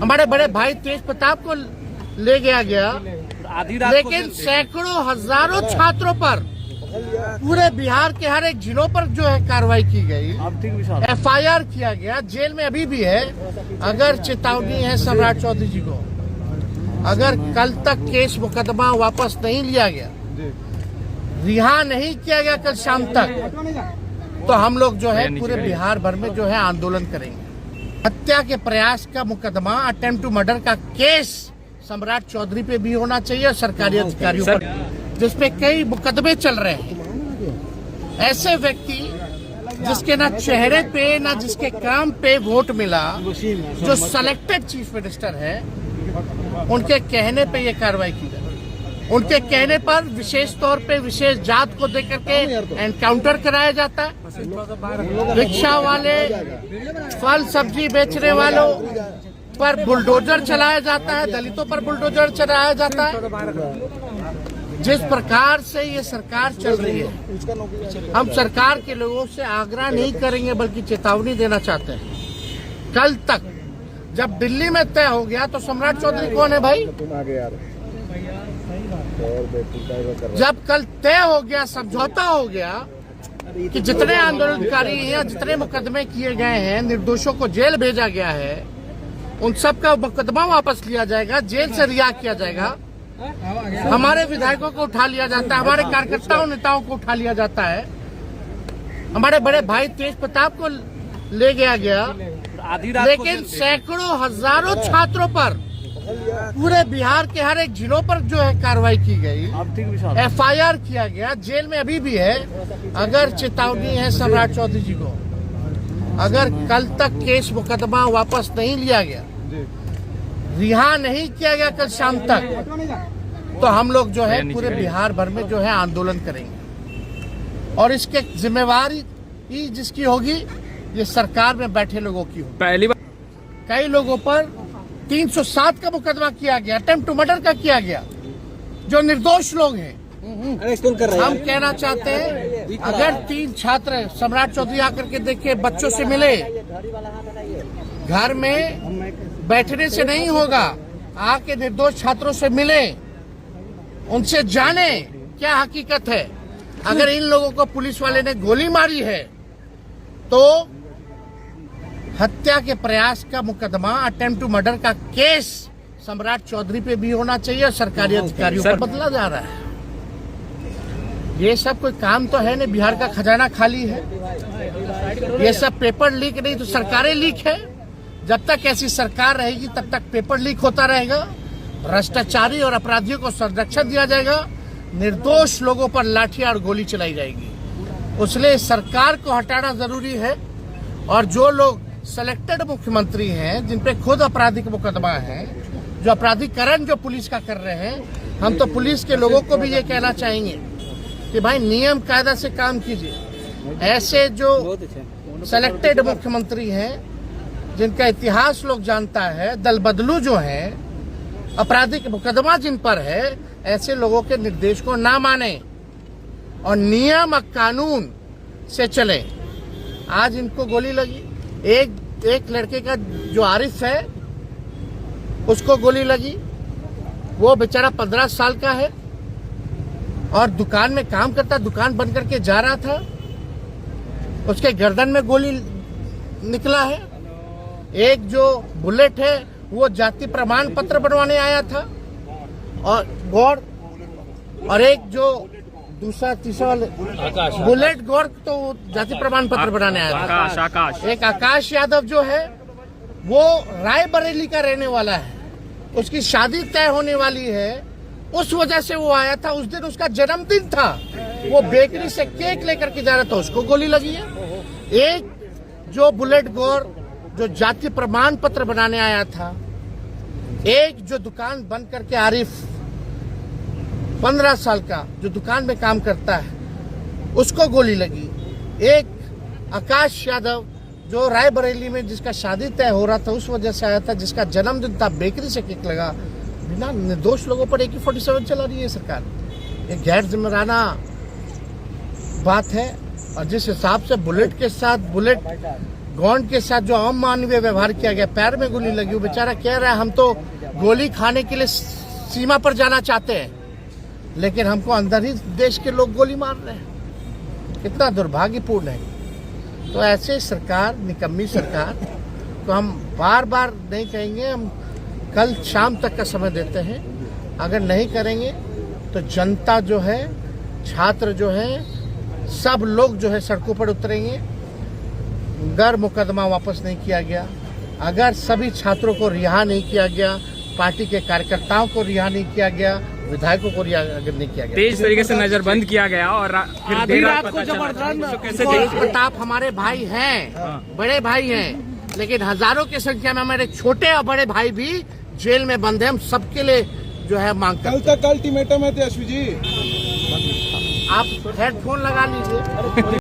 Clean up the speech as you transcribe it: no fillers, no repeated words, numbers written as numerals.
हमारे बड़े भाई तेज प्रताप को ले गया, लेकिन सैकड़ों हजारों छात्रों पर पूरे बिहार के हर एक जिलों पर जो है कार्रवाई की गई, FIR किया गया, जेल में अभी भी है। अगर चेतावनी है सम्राट चौधरी जी को, अगर कल तक केस मुकदमा वापस नहीं लिया गया, रिहा नहीं किया गया कल शाम तक, तो हम लोग जो है पूरे बिहार भर में जो है आंदोलन करेंगे। हत्या के प्रयास का मुकदमा, अटेम्प्ट टू मर्डर का केस सम्राट चौधरी पे भी होना चाहिए और सरकारी अधिकारियों पर, जिसपे कई मुकदमे चल रहे हैं। ऐसे व्यक्ति जिसके ना चेहरे पे ना जिसके काम पे वोट मिला, जो सेलेक्टेड चीफ मिनिस्टर है, उनके कहने पे ये कार्रवाई की जाए। उनके कहने पर विशेष तौर पे विशेष जात को देकर के एनकाउंटर कराया जाता है। रिक्शा वाले, फल सब्जी बेचने वालों पर बुलडोजर चलाया जाता है, दलितों पर बुलडोजर चलाया जाता है। जिस प्रकार से ये सरकार चल रही है, हम सरकार के लोगों से आग्रह नहीं करेंगे बल्कि चेतावनी देना चाहते हैं। कल तक जब दिल्ली में तय हो गया तो सम्राट चौधरी कौन है भाई? जब कल तय हो गया, समझौता हो गया कि जितने आंदोलनकारी हैं, जितने मुकदमे किए गए हैं, निर्दोषों को जेल भेजा गया है, उन सब का मुकदमा वापस लिया जाएगा, जेल से रिहा किया जाएगा। हमारे विधायकों को उठा लिया जाता है, हमारे कार्यकर्ताओं नेताओं को उठा लिया जाता है। हमारे बड़े भाई तेज प्रताप को ले गया, लेकिन सैकड़ों हजारों छात्रों पर पूरे बिहार के हर एक जिलों पर जो है कार्रवाई की गई, FIR किया गया, जेल में अभी भी है। अगर चेतावनी है सम्राट चौधरी जी को, अगर कल तक केस मुकदमा वापस नहीं लिया गया, रिहा नहीं किया गया कल शाम तक, तो हम लोग जो है पूरे बिहार भर में जो है आंदोलन करेंगे। और इसके जिम्मेवारी जिसकी होगी, ये सरकार में बैठे लोगों की होगी। पहली बार कई लोगों पर 307 का मुकदमा किया गया, अटेम्प्ट टू मर्डर का किया गया, जो निर्दोष लोग हैं। हम कहना चाहते हैं, अगर 3 छात्र सम्राट चौधरी आकर के देखिए, बच्चों से मिले, घर में बैठने से नहीं होगा, आके निर्दोष छात्रों से मिले, उनसे जाने क्या हकीकत है। अगर इन लोगों को पुलिस वाले ने गोली मारी है तो हत्या के प्रयास का मुकदमा, अटेम्प्ट टू मर्डर का केस सम्राट चौधरी पे भी होना चाहिए और सरकारी अधिकारियों पर बदला जा रहा है। ये सब कोई काम तो है नहीं, बिहार का खजाना खाली है। ये सब पेपर लीक नहीं तो सरकारें लीक है। जब तक ऐसी सरकार रहेगी तब तक पेपर लीक होता रहेगा, भ्रष्टाचारी और अपराधियों को संरक्षण दिया जाएगा, निर्दोष लोगों पर लाठी और गोली चलाई जाएगी। इसलिए सरकार को हटाना जरूरी है। और जो लोग सेलेक्टेड मुख्यमंत्री हैं, जिन पे खुद आपराधिक मुकदमा है, जो अपराधीकरण जो पुलिस का कर रहे हैं, हम तो पुलिस के लोगों को भी ये कहना चाहेंगे कि भाई नियम कायदा से काम कीजिए। ऐसे जो सेलेक्टेड मुख्यमंत्री हैं, जिनका इतिहास लोग जानता है, दल बदलू जो है, आपराधिक मुकदमा जिन पर है, ऐसे लोगों के निर्देश को ना माने और नियम और कानून से चले। आज इनको गोली लगी, एक लड़के का जो आरिफ है उसको गोली लगी, वो बेचारा 15 साल का है और दुकान में काम करता, दुकान बंद करके जा रहा था, उसके गर्दन में गोली निकला है। एक जो बुलेट है वो जाति प्रमाण पत्र बनवाने आया था और एक जो दूसरा तीसरा वाले बुलेट गौर तो जाति प्रमाण पत्र बनाने आया था। एक आकाश यादव जो है वो रायबरेली का रहने वाला है, उसकी शादी तय होने वाली है, उस वजह से वो आया था। उस दिन उसका जन्मदिन था, वो बेकरी से केक लेकर के जा रहा था, उसको गोली लगी है। एक जो बुलेट गौर जो जाति प्रमाण पत्र बनाने आया था, एक जो दुकान बंद करके आरिफ 15 साल का जो दुकान में काम करता है, उसको गोली लगी। एक आकाश यादव जो रायबरेली में जिसका शादी तय हो रहा था, उस वजह से आया था, जिसका जन्मदिन था, बेकरी से केक लगा। बिना निर्दोष लोगों पर AK-47 चला रही है सरकार। ये गैर जिम्मेदाराना बात है। और जिस हिसाब से बुलेट के साथ बुलेट गौंड के साथ जो अमानवीय व्यवहार किया गया, पैर में गोली लगी, वो बेचारा कह रहा है हम तो गोली खाने के लिए सीमा पर जाना चाहते हैं, लेकिन हमको अंदर ही देश के लोग गोली मार रहे हैं। कितना दुर्भाग्यपूर्ण है। तो ऐसे सरकार, निकम्मी सरकार को हम बार बार नहीं कहेंगे, हम कल शाम तक का समय देते हैं। अगर नहीं करेंगे तो जनता जो है, छात्र जो है, सब लोग जो है सड़कों पर उतरेंगे। अगर मुकदमा वापस नहीं किया गया, अगर सभी छात्रों को रिहा नहीं किया गया, पार्टी के कार्यकर्ताओं को रिहा नहीं किया गया, विधायकों को रिहा अगर नहीं किया गया, तेज तरीके से नजरबंद किया गया और फिर आधी देर रात रात को पता चला। जबरदस्त तेज प्रताप हमारे भाई हैं, बड़े भाई हैं, लेकिन हजारों की संख्या में हमारे छोटे और बड़े भाई भी जेल में बंद हैं। हम सबके लिए जो है मांग करते हैं। कल तक अल्टीमेटम है तेजस्वी जी। आप हेडफोन लगा लीजिए।